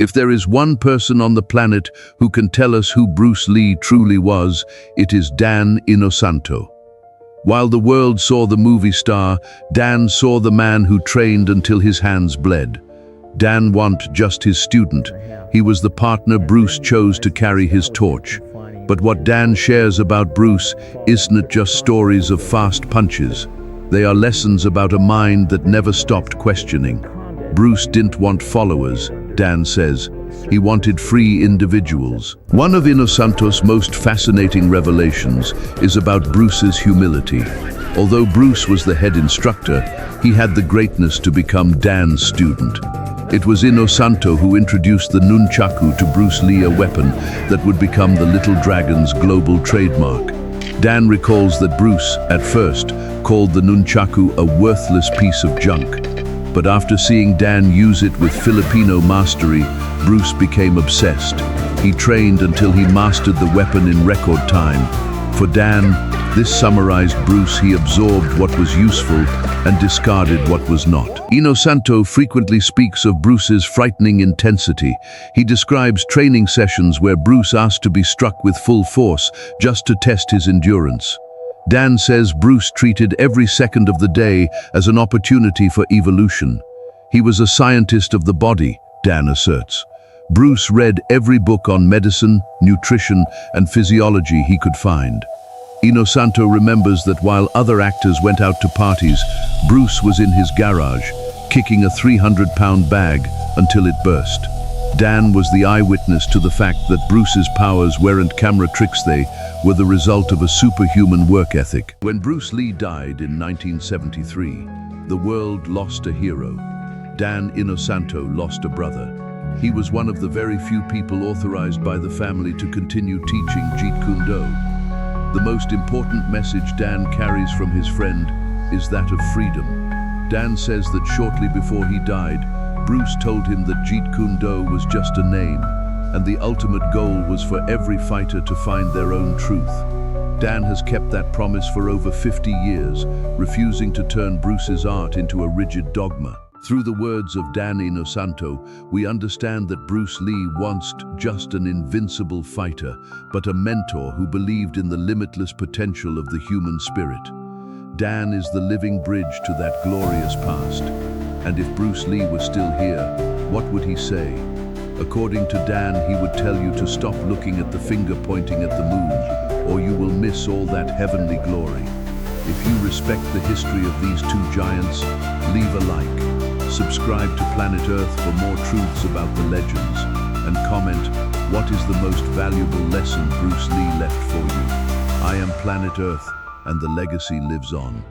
If there is one person on the planet who can tell us who Bruce Lee truly was, it is Dan Inosanto. While the world saw the movie star, Dan saw the man who trained until his hands bled. Dan wasn't just his student. He was the partner Bruce chose to carry his torch. But what Dan shares about Bruce isn't just stories of fast punches. They are lessons about a mind that never stopped questioning. Bruce didn't want followers, Dan says. He wanted free individuals. One of Inosanto's most fascinating revelations is about Bruce's humility. Although Bruce was the head instructor, he had the greatness to become Dan's student. It was Inosanto who introduced the Nunchaku to Bruce Lee, a weapon that would become the Little Dragon's global trademark. Dan recalls that Bruce, at first, called the Nunchaku a worthless piece of junk. But after seeing Dan use it with Filipino mastery, Bruce became obsessed. He trained until he mastered the weapon in record time. For Dan, this summarized Bruce. He absorbed what was useful and discarded what was not. Inosanto frequently speaks of Bruce's frightening intensity. He describes training sessions where Bruce asked to be struck with full force just to test his endurance. Dan says Bruce treated every second of the day as an opportunity for evolution. He was a scientist of the body, Dan asserts. Bruce read every book on medicine, nutrition, and physiology he could find. Inosanto remembers that while other actors went out to parties, Bruce was in his garage, kicking a 300-pound bag until it burst. Dan was the eyewitness to the fact that Bruce's powers weren't camera tricks, they were the result of a superhuman work ethic. When Bruce Lee died in 1973, the world lost a hero. Dan Inosanto lost a brother. He was one of the very few people authorized by the family to continue teaching Jeet Kune. The most important message Dan carries from his friend is that of freedom. Dan says that shortly before he died, Bruce told him that Jeet Kune was just a name, and the ultimate goal was for every fighter to find their own truth. Dan has kept that promise for over 50 years, refusing to turn Bruce's art into a rigid dogma. Through the words of Dan Inosanto, we understand that Bruce Lee wasn't just an invincible fighter, but a mentor who believed in the limitless potential of the human spirit. Dan is the living bridge to that glorious past. And if Bruce Lee was still here, what would he say? According to Dan, he would tell you to stop looking at the finger pointing at the moon, or you will miss all that heavenly glory. If you respect the history of these two giants, leave a like. Subscribe to Planet Earth for more truths about the legends, and comment, what is the most valuable lesson Bruce Lee left for you? I am Planet Earth, and the legacy lives on.